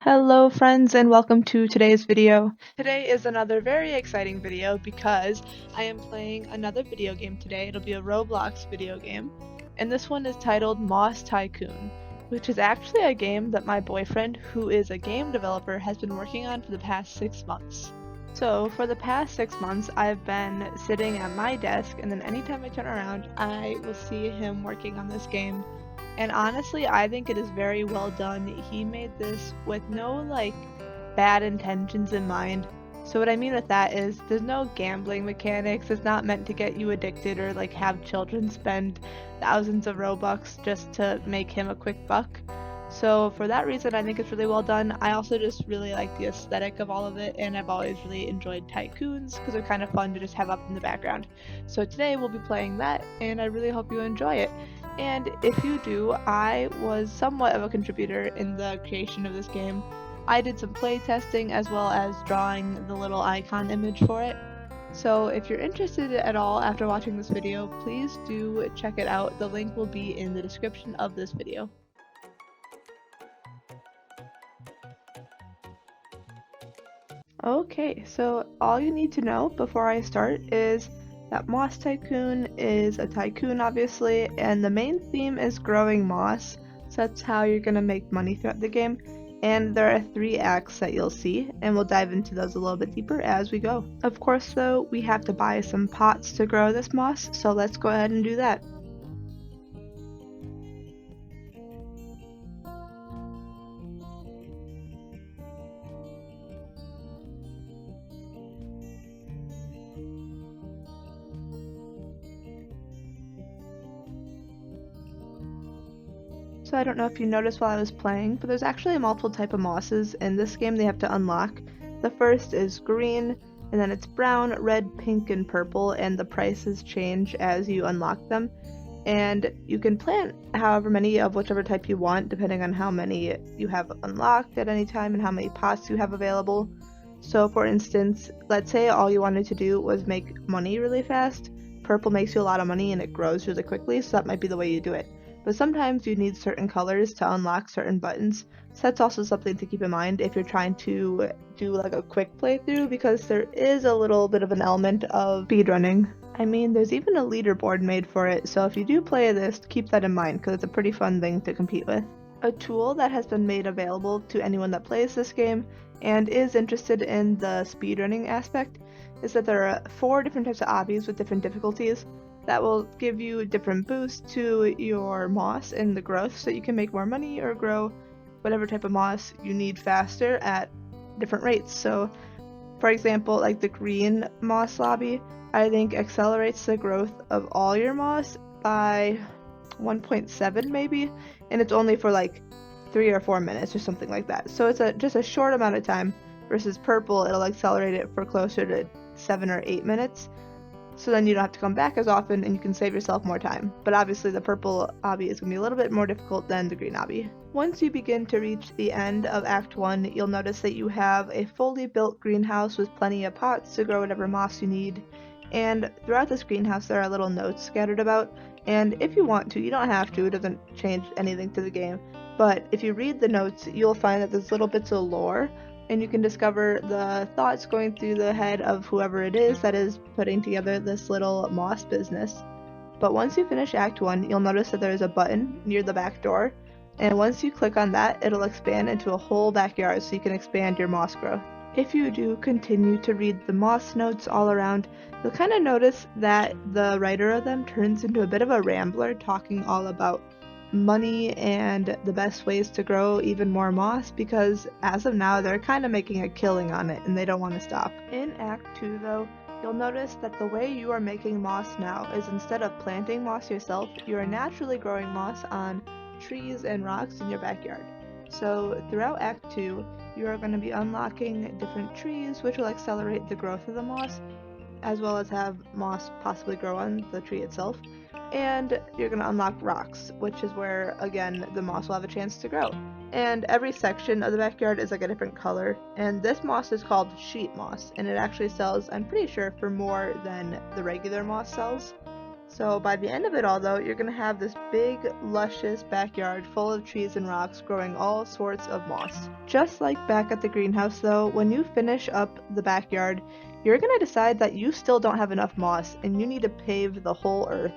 Hello friends and welcome to today's video. Today is another very exciting video because I am playing another video game today. It'll be a Roblox video game, and this one is titled Roblox Tycoon, which is actually a game that my boyfriend, who is a game developer, has been working on for the past 6 months. So for the past 6 months I've been sitting at my desk, and then anytime I turn around I will see him working on this game. And honestly, I think it is very well done. He made this with no bad intentions in mind. So what I mean with that is there's no gambling mechanics. It's not meant to get you addicted or have children spend thousands of Robux just to make him a quick buck. So for that reason, I think it's really well done. I also just really like the aesthetic of all of it, and I've always really enjoyed tycoons because they're kind of fun to just have up in the background. So today we'll be playing that, and I really hope you enjoy it. And if you do, I was somewhat of a contributor in the creation of this game. I did some play testing as well as drawing the little icon image for it. So if you're interested at all after watching this video, please do check it out. The link will be in the description of this video. Okay, so all you need to know before I start is that Moss Tycoon is a tycoon, obviously, and the main theme is growing moss, so that's how you're going to make money throughout the game. And there are 3 acts that you'll see, and we'll dive into those a little bit deeper as we go. Of course, though, we have to buy some pots to grow this moss, so let's go ahead and do that. So I don't know if you noticed while I was playing, but there's actually a multiple type of mosses in this game they have to unlock. The first is green, and then it's brown, red, pink, and purple, and the prices change as you unlock them. And you can plant however many of whichever type you want, depending on how many you have unlocked at any time and how many pots you have available. So for instance, let's say all you wanted to do was make money really fast. Purple makes you a lot of money and it grows really quickly, so that might be the way you do it. But sometimes you need certain colors to unlock certain buttons, so that's also something to keep in mind if you're trying to do a quick playthrough, because there is a little bit of an element of speedrunning. I mean, there's even a leaderboard made for it, so if you do play this, keep that in mind because it's a pretty fun thing to compete with. A tool that has been made available to anyone that plays this game and is interested in the speedrunning aspect is that there are 4 different types of obbies with different difficulties that will give you different boosts to your moss and the growth, so you can make more money or grow whatever type of moss you need faster at different rates. So for example, the green moss lobby, I think accelerates the growth of all your moss by 1.7 maybe, and it's only for 3 or 4 minutes or something like that. So it's just a short amount of time, versus purple, it'll accelerate it for closer to 7 or 8 minutes. So then you don't have to come back as often and you can save yourself more time. But obviously the purple obby is going to be a little bit more difficult than the green obby. Once you begin to reach the end of Act 1, you'll notice that you have a fully built greenhouse with plenty of pots to grow whatever moss you need. And throughout this greenhouse there are little notes scattered about, and if you want to, you don't have to, it doesn't change anything to the game, but if you read the notes you'll find that there's little bits of lore, and you can discover the thoughts going through the head of whoever it is that is putting together this little moss business. But once you finish Act 1, you'll notice that there is a button near the back door, and once you click on that, it'll expand into a whole backyard so you can expand your moss growth. If you do continue to read the moss notes all around, you'll kind of notice that the writer of them turns into a bit of a rambler, talking all about money and the best ways to grow even more moss, because as of now they're kind of making a killing on it and they don't want to stop. In Act 2 though, you'll notice that the way you are making moss now is, instead of planting moss yourself, you are naturally growing moss on trees and rocks in your backyard. So throughout Act 2 you are going to be unlocking different trees which will accelerate the growth of the moss, as well as have moss possibly grow on the tree itself. And you're going to unlock rocks, which is where, again, the moss will have a chance to grow. And every section of the backyard is a different color, and this moss is called sheet moss, and it actually sells, I'm pretty sure, for more than the regular moss sells. So by the end of it all though, you're going to have this big, luscious backyard full of trees and rocks growing all sorts of moss. Just like back at the greenhouse though, when you finish up the backyard, you're going to decide that you still don't have enough moss and you need to pave the whole earth.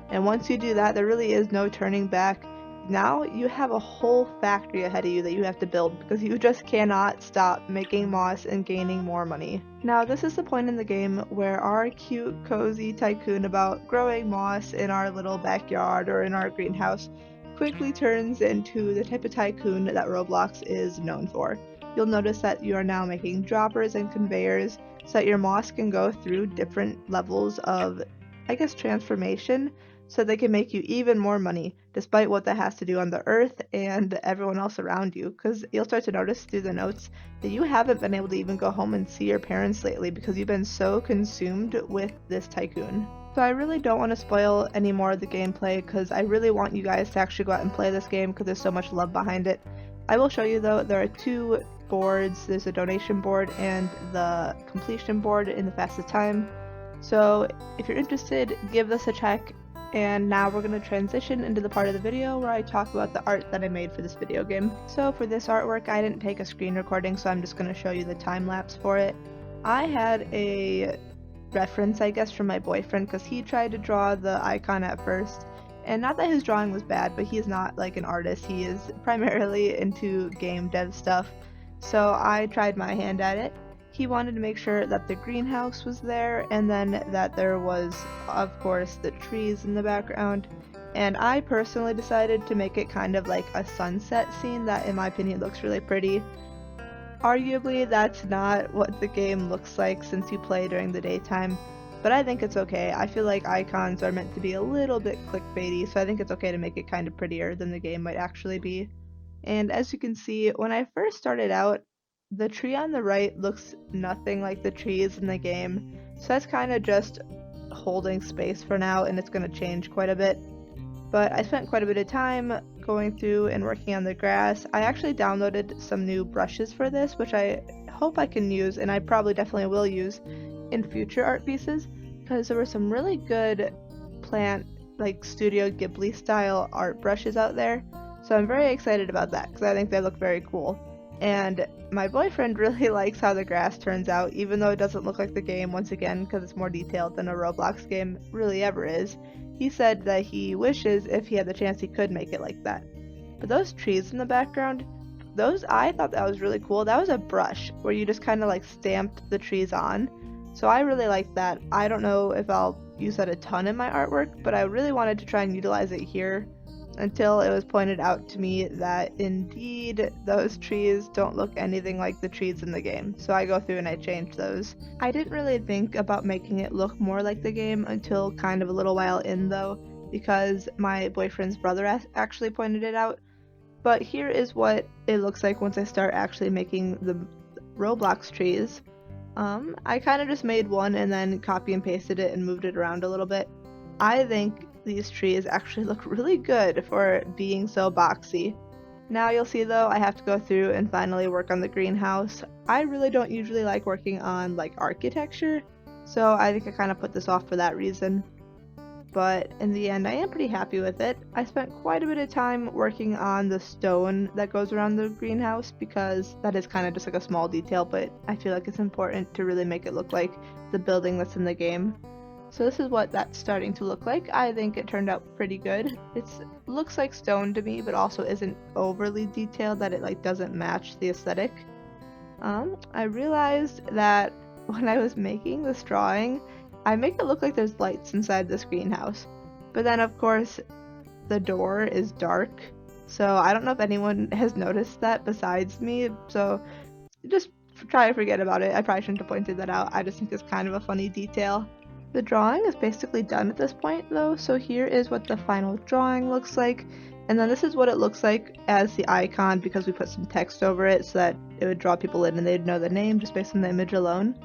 And once you do that, there really is no turning back. Now you have a whole factory ahead of you that you have to build because you just cannot stop making moss and gaining more money. Now this is the point in the game where our cute cozy tycoon about growing moss in our little backyard or in our greenhouse quickly turns into the type of tycoon that Roblox is known for. You'll notice that you are now making droppers and conveyors so that your moss can go through different levels of, I guess, transformation, so they can make you even more money, despite what that has to do on the earth and everyone else around you, because you'll start to notice through the notes that you haven't been able to even go home and see your parents lately because you've been so consumed with this tycoon. So I really don't want to spoil any more of the gameplay because I really want you guys to actually go out and play this game because there's so much love behind it. I will show you though, there are two boards. There's a donation board and the completion board in the fastest time. So if you're interested, give this a check. And now we're going to transition into the part of the video where I talk about the art that I made for this video game. So for this artwork, I didn't take a screen recording, so I'm just going to show you the time lapse for it. I had a reference, I guess, from my boyfriend because he tried to draw the icon at first. And not that his drawing was bad, but he is not like an artist. He is primarily into game dev stuff. So I tried my hand at it. He wanted to make sure that the greenhouse was there and then that there was, of course, the trees in the background. And I personally decided to make it kind of like a sunset scene that, in my opinion, looks really pretty. Arguably, that's not what the game looks like since you play during the daytime, but I think it's okay. I feel like icons are meant to be a little bit clickbaity, so I think it's okay to make it kind of prettier than the game might actually be. And as you can see, when I first started out, the tree on the right looks nothing like the trees in the game, so that's kind of just holding space for now, and it's going to change quite a bit. But I spent quite a bit of time going through and working on the grass. I actually downloaded some new brushes for this, which I hope I can use, and I probably definitely will use in future art pieces, because there were some really good plant, like Studio Ghibli style art brushes out there. So I'm very excited about that, because I think they look very cool. And my boyfriend really likes how the grass turns out, even though it doesn't look like the game, once again, because it's more detailed than a Roblox game really ever is. He said that he wishes if he had the chance he could make it like that. But those trees in the background, I thought that was really cool. That was a brush where you just kind of like stamped the trees on. So I really liked that. I don't know if I'll use that a ton in my artwork, but I really wanted to try and utilize it here, until it was pointed out to me that indeed those trees don't look anything like the trees in the game. So I go through and I change those. I didn't really think about making it look more like the game until kind of a little while in though, because my boyfriend's brother actually pointed it out. But here is what it looks like once I start actually making the Roblox trees. I kind of just made one and then copy and pasted it and moved it around a little bit. I think these trees actually look really good for being so boxy. Now you'll see though, I have to go through and finally work on the greenhouse. I really don't usually like working on like architecture, so I think I kind of put this off for that reason. But in the end, I am pretty happy with it. I spent quite a bit of time working on the stone that goes around the greenhouse because that is kind of just like a small detail, but I feel like it's important to really make it look like the building that's in the game. So this is what that's starting to look like. I think it turned out pretty good. It looks like stone to me, but also isn't overly detailed that it like doesn't match the aesthetic. I realized that when I was making this drawing, I make it look like there's lights inside this greenhouse. But then of course the door is dark, so I don't know if anyone has noticed that besides me, so just try to forget about it. I probably shouldn't have pointed that out. I just think it's kind of a funny detail. The drawing is basically done at this point though, so here is what the final drawing looks like, and then this is what it looks like as the icon because we put some text over it so that it would draw people in and they'd know the name just based on the image alone.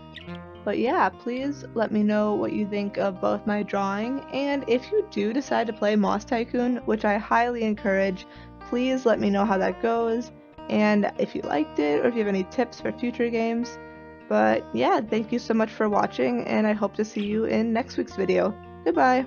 But yeah, please let me know what you think of both my drawing, and if you do decide to play Moss Tycoon, which I highly encourage, please let me know how that goes, and if you liked it or if you have any tips for future games. But yeah, thank you so much for watching, and I hope to see you in next week's video. Goodbye!